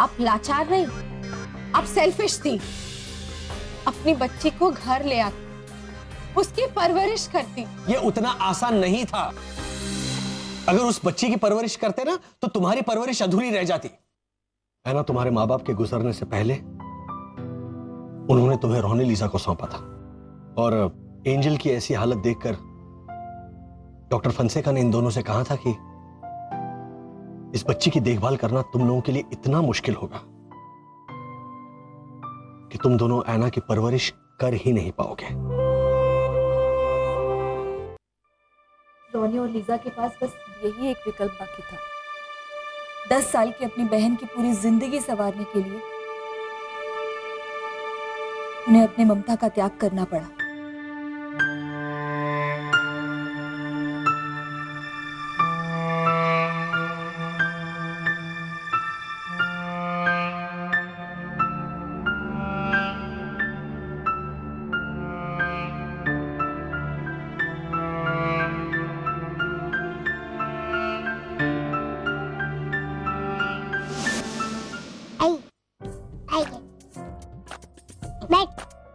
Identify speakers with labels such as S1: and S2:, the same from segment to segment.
S1: आप लाचार नहीं, आप सेल्फिश थी। अपनी बच्ची को घर ले आती, उसकी परवरिश करती।
S2: ये उतना आसान नहीं था। अगर उस बच्ची की परवरिश करते ना तो तुम्हारी परवरिश अधूरी रह जाती है ना। तुम्हारे माँ बाप के गुजरने से पहले उन्होंने तुम्हें रोनी लीजा को सौंपा था, और एंजल की ऐसी हालत देखकर डॉक्टर फंसेका ने इन दोनों से कहा था कि इस बच्ची की देखभाल करना तुम लोगों के लिए इतना मुश्किल होगा कि तुम दोनों ऐना की परवरिश कर ही नहीं पाओगे।
S3: रोनी और लीजा के पास बस यही एक विकल्प बाकी था। 10 साल की अपनी बहन की पूरी जिंदगी संवारने के लिए उन्हें अपनी ममता का त्याग करना पड़ा।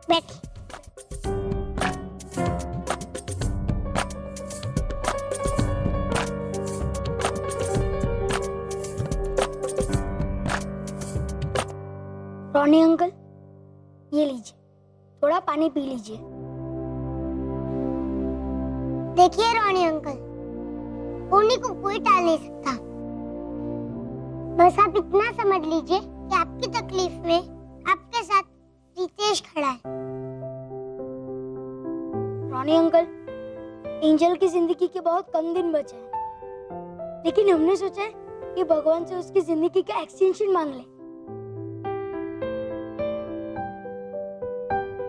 S4: बैठ। रोनी अंकल, ये लीजिए, थोड़ा पानी पी लीजिए। देखिए रोनी अंकल, रोनी को कोई टाल नहीं सकता। बस आप इतना समझ लीजिए कि आपकी तकलीफ में आपके साथ रितेश खड़ा है। रोनी अंकल, एंजल की जिंदगी के बहुत कम दिन बचे हैं, लेकिन हमने सोचा है कि भगवान से उसकी जिंदगी का एक्सटेंशन मांग ले।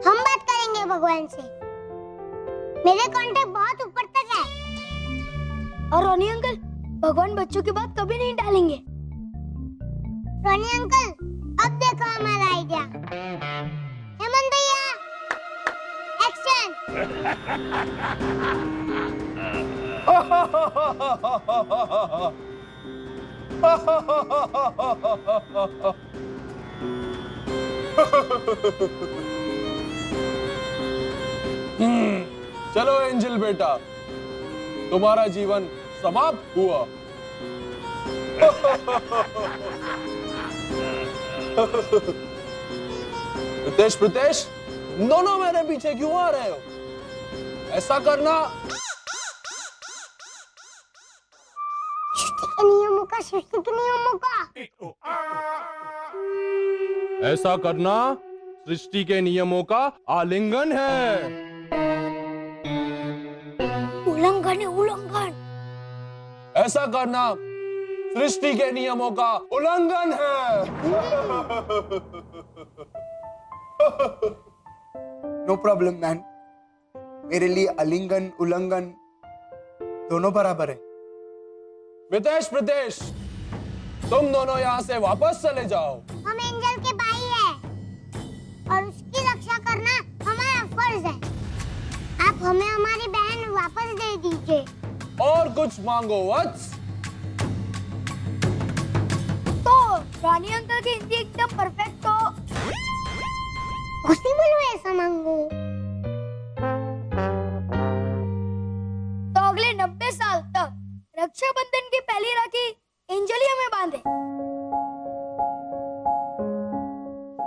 S4: हम बात करेंगे भगवान से, मेरे कांटेक्ट बहुत ऊपर तक है। और रोनी अंकल, भगवान बच्चों की बात कभी नहीं टालेंगे। रोनी अंकल, अब देखो हमारा आइडिया। हेमंत भैया, एक्शन।
S5: चलो एंजल बेटा, तुम्हारा जीवन समाप्त हुआ। प्रीतेश, दोनों मेरे पीछे क्यों आ रहे हो? ऐसा करना
S4: सृष्टि के नियमों का, सृष्टि के नियमों का।
S5: ऐसा करना सृष्टि के नियमों का आलिंगन है।
S4: उल्लंघन है, उल्लंघन।
S5: ऐसा करना सृष्टि के नियमों का उल्लंघन है।
S6: नो प्रॉब्लम मैन, मेरे लिए आलिंगन उल्लंघन दोनों बराबर है।
S5: प्रीतेश, तुम दोनों यहाँ से वापस चले जाओ।
S4: हम एंजल के भाई हैं और उसकी रक्षा करना हमारा फर्ज है। आप हमें हमारी बहन वापस दे दीजिए।
S5: और कुछ मांगो वत्स।
S4: तो रोनी अंकल की हिंदी एकदम परफेक्ट हो, पॉसिबल हो ऐसा मांगो। तो अगले 90 साल तक रक्षाबंधन की पहली राखी एंजल ही हमें बांधे।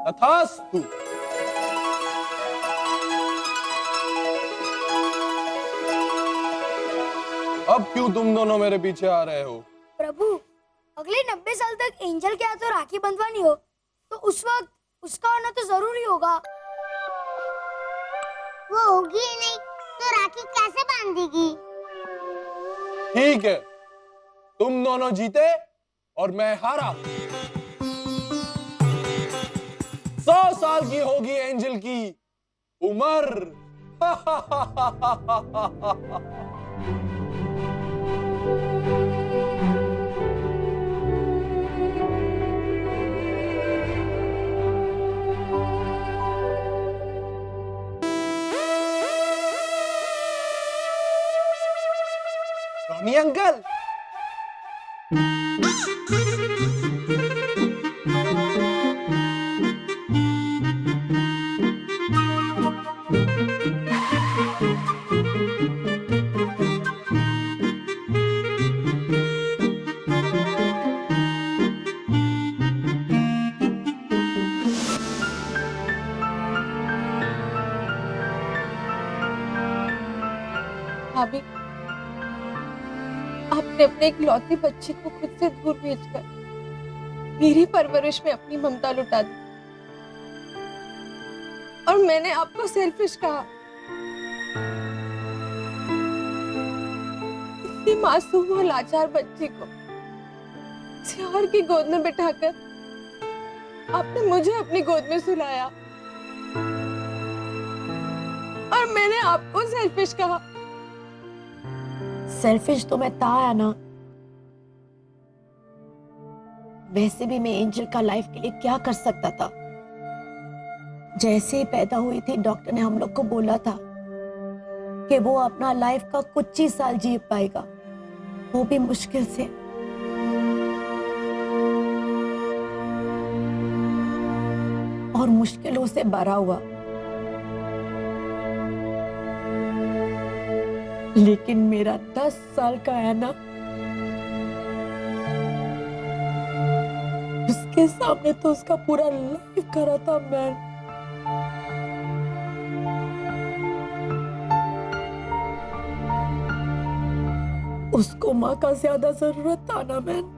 S5: तथास्तु। अब क्यों तुम दोनों मेरे पीछे आ रहे हो?
S4: प्रभु, अगले 90 साल तक एंजल के हाथों राखी बंधवानी हो तो उस वक्त उसका होना तो जरूरी होगा। वो होगी ही नहीं तो राखी कैसे बांधेगी?
S5: ठीक है, तुम दोनों जीते और मैं हारा। 100 साल की होगी एंजल की उम्र। रोनी अंकल,
S1: आपने अपने इकलौती बच्ची को खुद से दूर भेजकर मेरी परवरिश में अपनी ममता लुटा दी और मैंने आपको सेल्फिश कहा। इतनी मासूम और लाचार बच्ची को किसी और की गोद में बिठाकर आपने मुझे अपनी गोद में सुलाया और मैंने आपको सेल्फिश कहा।
S3: सेल्फिश तो मैं था है ना। वैसे भी मैं एंजल का लाइफ के लिए क्या कर सकता था। जैसे ही पैदा हुई थी डॉक्टर ने हम लोग को बोला था कि वो अपना लाइफ का कुछ ही साल जी पाएगा, वो भी मुश्किल से। और मुश्किलों से भरा हुआ। लेकिन मेरा 10 साल का है ना, उसके सामने तो उसका पूरा लाइफ खरा था मैन। उसको माँ का ज्यादा जरूरत था ना मैन।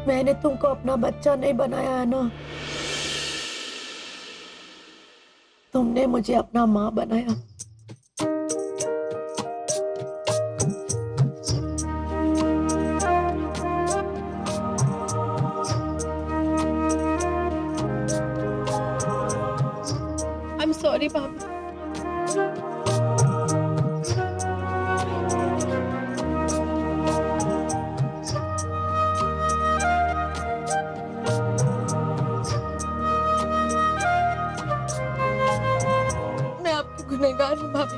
S3: मैंने तुमको अपना बच्चा नहीं बनाया है ना, तुमने मुझे अपना माँ बनाया।
S1: आई एम सॉरी भाभी। मैं आपकी गुनहगार हूँ भाभी,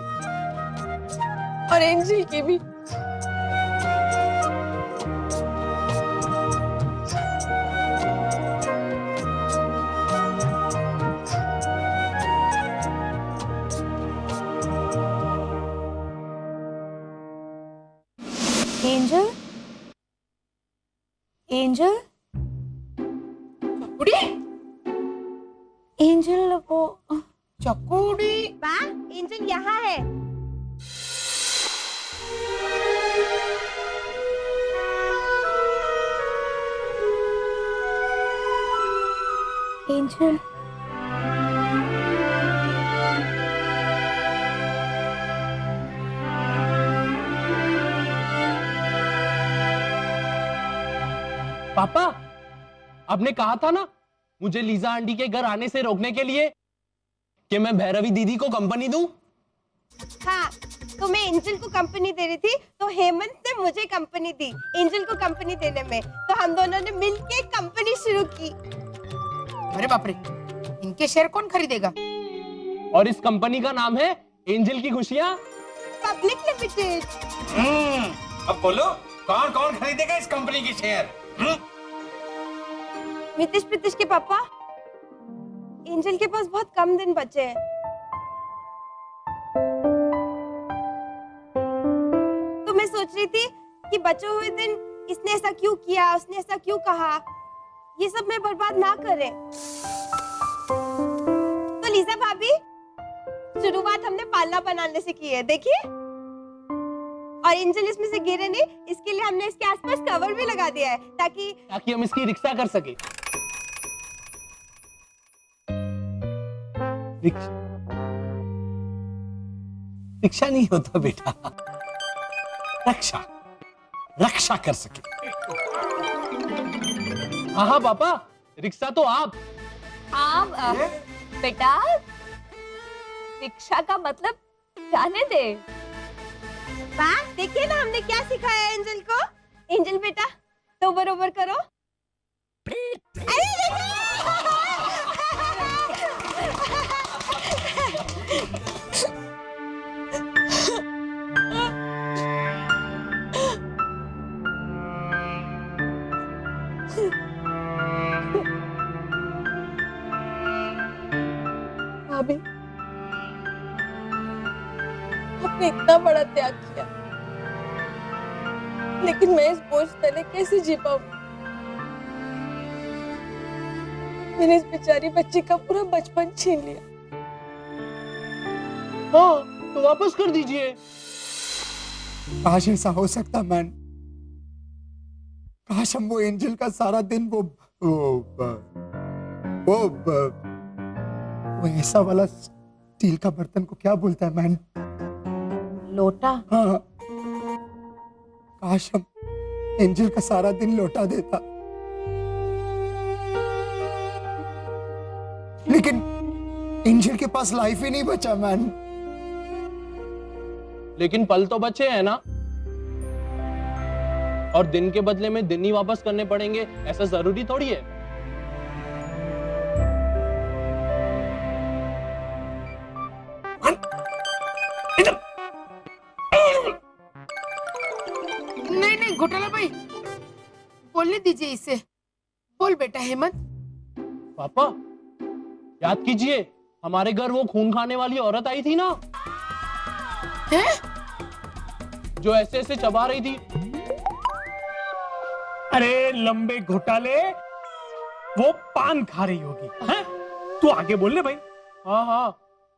S1: और एंजल की भी।
S3: एंजल, एंजल, एंजल वो
S7: चकोड़ी माँ, एंजल यहाँ है।
S3: एंजल,
S5: पापा, आपने कहा था ना मुझे लीजा आंटी के घर आने से रोकने के लिए कि मैं भैरवी दीदी को कंपनी दूं।
S7: हाँ, तो मैं एंजल को कंपनी दे रही थी, तो हेमंत ने मुझे कंपनी दी एंजल को कंपनी देने में। तो हम दोनों ने मिलके कंपनी शुरू की।
S8: अरे बाप रे, इनके शेयर कौन खरीदेगा?
S5: और इस कंपनी का नाम है एंजल की खुशियां
S7: पब्लिक लिमिटेड।
S9: अब बोलो, कौन कौन खरीदेगा इस कंपनी के शेयर?
S7: मितिश प्रीतिश के पापा, एंजल के पास बहुत कम दिन बचे हैं। तो मैं सोच रही थी कि बचे हुए दिन इसने ऐसा क्यों किया, उसने ऐसा क्यों कहा, ये सब मैं बर्बाद ना करें। तो लीजा भाभी, शुरुआत हमने पालना बनाने से की है, देखिए। और एंजल इसमें से गिरे नहीं, इसके लिए हमने इसके आसपास कवर भी लगा दिया है, ताकि
S5: हम इसकी रिक्शा कर सके।
S2: रिक्शा नहीं होता बेटा, रक्षा, रक्षा कर सके।
S5: हाँ पापा, रिक्शा तो आप
S3: बेटा, शिक्षा का मतलब जाने दे।
S7: वाह, देखिए ना हमने क्या सिखाया है एंजल को। एंजल बेटा, तो बरोबर करो। अरे देखो!
S1: भाभी, आपने इतना बड़ा त्याग किया, लेकिन मैं इस बोझ तले कैसे जी पाऊंगी? मैंने इस बेचारी बच्ची का पूरा बचपन छीन लिया,
S5: हाँ तो वापस कर दीजिए।
S6: काश ऐसा हो सकता मैन। काश हम वो एंजल का सारा दिन वो ऐसा वाला स्टील का बर्तन को क्या बोलता है मैन?
S3: लोटा।
S6: हाँ, काश हम एंजल का सारा दिन लौटा देता। लेकिन एंजल के पास लाइफ ही नहीं बचा मैन।
S5: लेकिन पल तो बचे हैं ना, और दिन के बदले में दिन ही वापस करने पड़ेंगे ऐसा जरूरी थोड़ी है।
S8: नहीं नहीं घोटाला भाई, बोलने दीजिए इसे। बोल बेटा हेमंत।
S5: पापा याद कीजिए, हमारे घर वो खून खाने वाली औरत आई थी ना,
S8: हैं?
S5: जो ऐसे ऐसे चबा रही थी।
S10: अरे लंबे घोटाले, वो पान खा रही होगी। हैं? तू आगे बोल ले भाई।
S5: हाँ हाँ,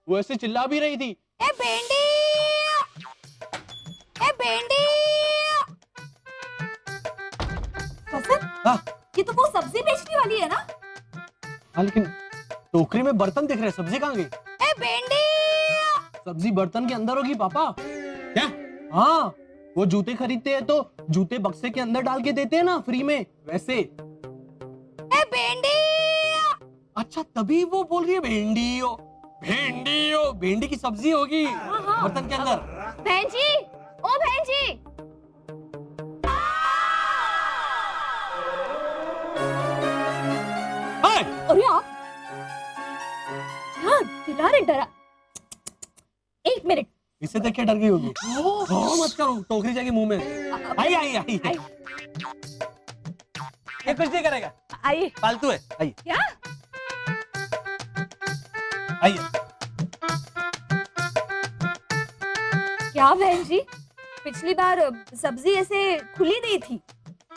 S5: वो ऐसे चिल्ला भी रही थी।
S4: ए भेंडी, ए भेंडी।
S2: हाँ
S3: ये तो वो सब्जी बेचने वाली है ना?
S2: हाँ, लेकिन टोकरी में बर्तन दिख रहे हैं, सब्जी कहाँ गई?
S4: ए भेंडी।
S5: सब्जी बर्तन के अंदर होगी पापा।
S2: क्या?
S5: हाँ, वो जूते खरीदते हैं तो जूते बक्से के अंदर डाल के देते हैं ना फ्री में, वैसे।
S4: ए भेंडी।
S2: अच्छा, तभी वो बोल रही है भिंडी हो, भिंडी हो, भिंडी की सब्जी होगी बर्तन के अंदर।
S4: बहन जी, ओ बहन जी।
S2: हाय!
S3: अरे आप हाँ दिला रहे डरा। एक मिनट।
S2: इसे देख के डर गई होगी। मत करो, टोकरी जाएगी मुंह में। आई आई आई ये कुछ नहीं करेगा,
S3: आइए।
S2: फालतू है। आइए
S3: क्या?
S2: आइए।
S3: क्या बहन जी, पिछली बार सब्जी ऐसे खुली नहीं थी,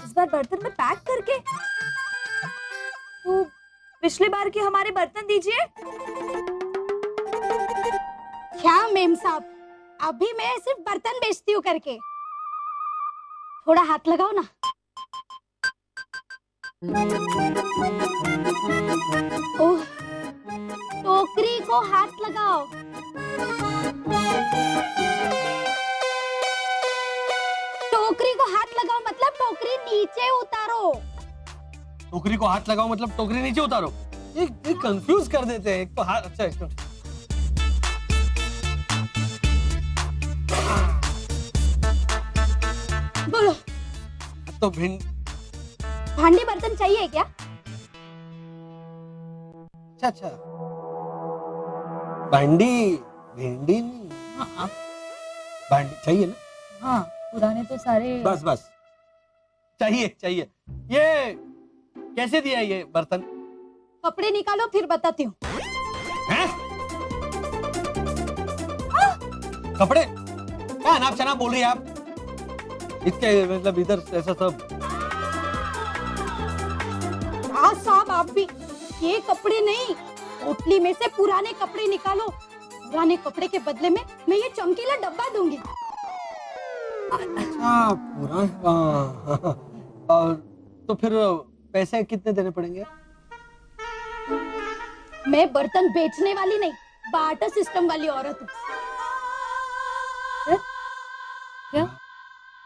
S3: इस बार बर्तन में पैक करके। तो पिछली बार के हमारे बर्तन दीजिए।
S4: क्या मेम साहब, अभी मैं सिर्फ बर्तन बेचती हूँ करके। थोड़ा हाथ लगाओ ना। ओह, टोकरी को हाथ लगाओ। टोकरी को हाथ लगाओ मतलब टोकरी नीचे उतारो।
S2: टोकरी को हाथ लगाओ मतलब टोकरी नीचे उतारो। ये कंफ्यूज कर देते हैं। एक तो हाथ, अच्छा एक
S4: बोलो,
S2: तो भिंड।
S4: भांडे बर्तन चाहिए क्या?
S2: अच्छा अच्छा, भिंडी भिंडी नहीं, भिंडी चाहिए ना?
S3: हाँ, पुराने तो सारे।
S2: बस बस, चाहिए चाहिए। ये कैसे दिया ये बर्तन?
S4: कपड़े निकालो फिर बताती हूँ।
S2: हैं? कपड़े क्या अनाप शनाप बोल रही है आप? इसके मतलब इधर ऐसा सब।
S4: हाँ साहब, आप भी। ये कपड़े नहीं, पोटली में से पुराने कपड़े निकालो। पुराने कपड़े के बदले में मैं ये चमकीला डब्बा दूंगी।
S2: अच्छा, पूरा। और तो फिर पैसे कितने देने पड़ेंगे?
S4: मैं बर्तन बेचने वाली नहीं, बार्टर सिस्टम वाली औरत हूँ।
S3: क्या?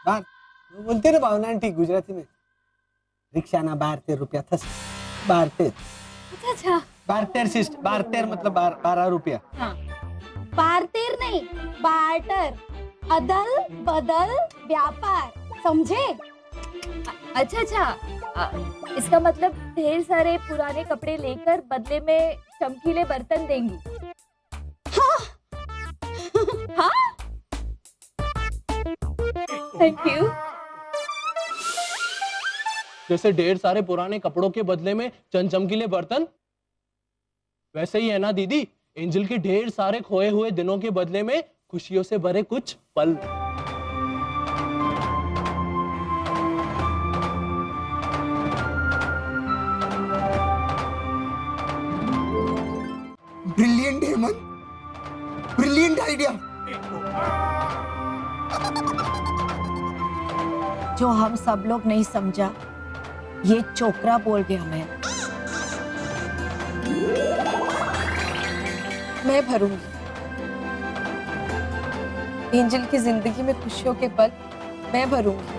S2: बार बोलते ना भावना आंटी गुजराती में, रिक्शा ना 12 रुपया था। 12।
S3: अच्छा अच्छा।
S2: 12 मतलब 12 रुपया।
S3: हाँ।
S4: बार्टर नहीं, बार्टर। अदल बदल व्यापार, समझे?
S3: अच्छा अच्छा, इसका मतलब ढेर सारे पुराने कपड़े लेकर बदले में चमकीले बर्तन देंगी।
S4: हाँ।
S3: हाँ? Thank you.
S5: जैसे ढेर सारे पुराने कपड़ों के बदले में चंद चमकीले बर्तन, वैसे ही है ना दीदी, एंजल के ढेर सारे खोए हुए दिनों के बदले में खुशियों से भरे कुछ पल।
S6: Brilliant Hemant, brilliant brilliant idea.
S3: जो हम सब लोग नहीं समझा, ये चोकरा बोल गया।
S1: मैं भरूंगी एंजल की जिंदगी में खुशियों के पल, मैं भरूंगी।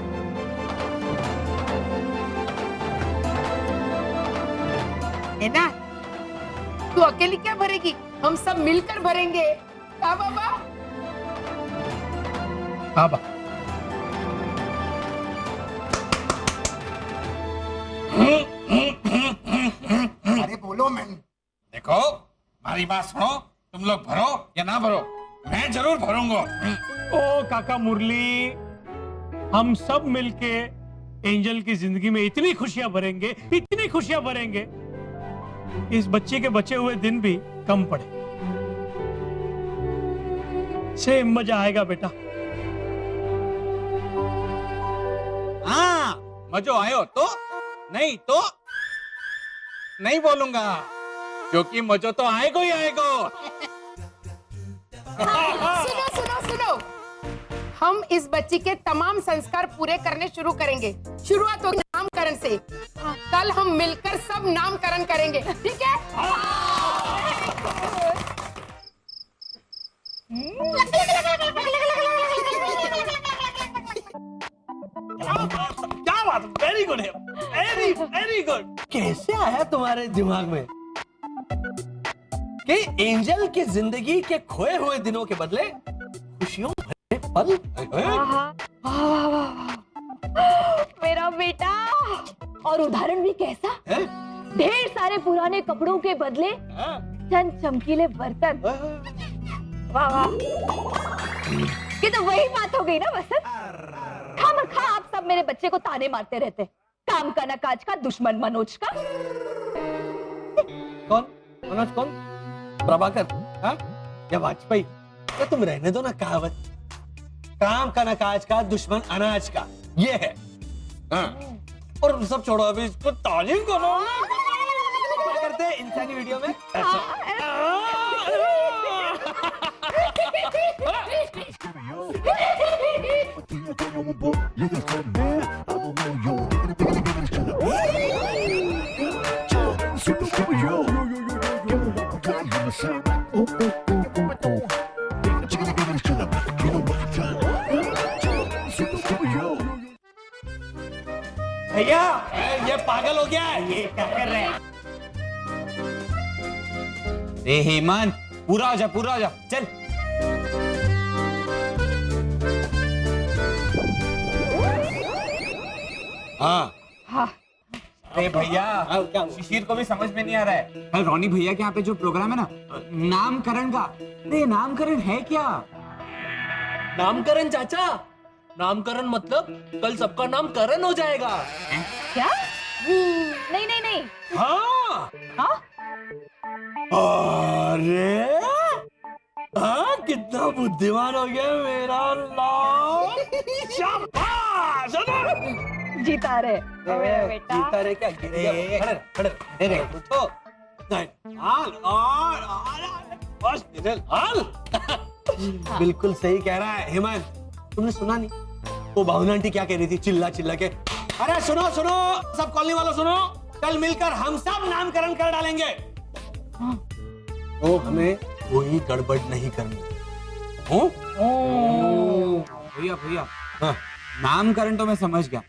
S8: है ना? तू अकेली क्या भरेगी, हम सब मिलकर भरेंगे। हाँ बाबा।
S10: बाबा
S6: अरे बोलो मैन।
S9: देखो हमारी बात सुनो, तुम लोग भरो या ना भरो, मैं जरूर भरूंगा।
S10: ओ काका मुरली, हम सब मिलके एंजल की जिंदगी में इतनी खुशियां भरेंगे, इतनी खुशियां भरेंगे, इस बच्चे के बचे हुए दिन भी कम पड़े। से मजा आएगा बेटा।
S9: हाँ मजो आयो तो, नहीं तो नहीं बोलूंगा, क्योंकि मजो तो आएगा ही आएगा।
S8: सुनो सुनो सुनो, हम इस बच्ची के तमाम संस्कार पूरे करने शुरू करेंगे। शुरुआत होगी नामकरण से। कल हम मिलकर सब नामकरण करेंगे, ठीक है?
S2: क्या बात, वेरी गुड है, वेरी वेरी गुड। कैसे आया तुम्हारे दिमाग में कि एंजल की जिंदगी के खोए हुए दिनों के बदले खुशियों भरे पल?
S3: मेरा बेटा। और उदाहरण भी कैसा? ढेर सारे पुराने कपड़ों के बदले चंद चमकीले बर्तन। वाह वाह, ये तो वही बात हो गई ना वसंत। खामखा आप सब मेरे बच्चे को ताने मारते रहते, काम का न काज का, दुश्मन मनोज का।
S2: कौन मनोज? कौन? प्रभाकर? हाँ? या वाजपेयी? तो तुम रहने दो ना कहावत, काम का न काज का, दुश्मन अनाज का, ये है। हाँ। और सब छोड़ो, अभी इसको तालीम करो। क्या करते हैं इंसानी वीडियो में? भैया ये पागल हो गया है, ये क्या कर रहे हैं?
S9: ए हेमंत, पूरा हो जा, पूरा हो जा, चल।
S2: हाँ
S1: हाँ,
S9: अरे भैया, शिशिर को भी समझ में नहीं आ रहा है। कल रोनी भैया के यहाँ पे जो प्रोग्राम है ना, नामकरण का, अरे नामकरण है क्या?
S5: नामकरण चाचा, नामकरण मतलब कल सबका नाम करण हो जाएगा।
S3: क्या? नहीं नहीं नहीं।
S2: हाँ
S3: हाँ?
S2: अरे हाँ, कितना बुद्धिमान हो गया मेरा लाल। शाबाश।
S3: जीता रे मेरा बेटा।
S2: जीता रे क्या? गिरे खड़े खड़े खड़े उठो। नहीं हाल और बस निकल हाल। बिल्कुल सही कह रहा है हेमंत। तुमने सुना नहीं वो भावना आंटी क्या कह रही थी चिल्ला चिल्ला के? अरे सुनो सुनो सब कॉलोनी वालों सुनो, कल मिलकर हम सब नामकरण कर डालेंगे। तो हमें कोई गड़बड़ नहीं करनी।
S9: भैया भैया,
S2: हाँ।
S9: नामकरण तो मैं समझ गया,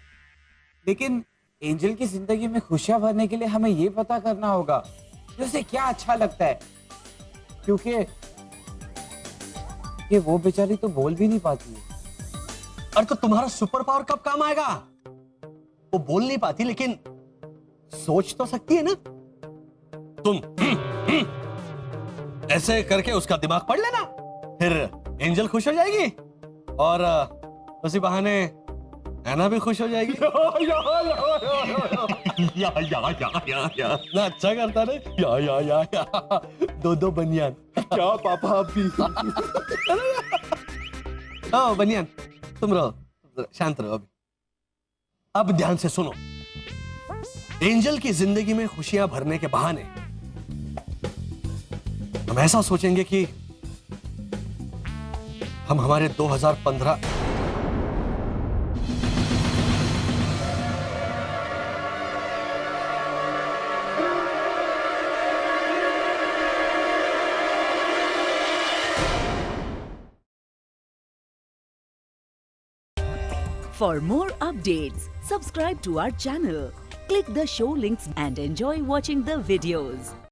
S9: लेकिन एंजल की जिंदगी में खुशियां भरने के लिए हमें ये पता करना होगा कि उसे क्या अच्छा लगता है, क्योंकि ये वो बेचारी तो बोल भी नहीं पाती है।
S2: अरे तो तुम्हारा सुपर पावर कब काम आएगा? वो बोल नहीं पाती लेकिन सोच तो सकती है ना। तुम ऐसे करके उसका दिमाग पढ़ लेना, फिर एंजल खुश हो जाएगी और उसी बहाने ऐना भी खुश हो जाएगी। या ना अच्छा करता रे। या दो दो बनियान। क्या पापा आप भी? ओ बनियान तुम रहो, शांत रहो। अब ध्यान से सुनो। एंजल की जिंदगी में खुशियां भरने के बहाने हम ऐसा सोचेंगे कि हम हमारे 2015
S11: For more updates, subscribe to our channel, click the show links and enjoy watching the videos.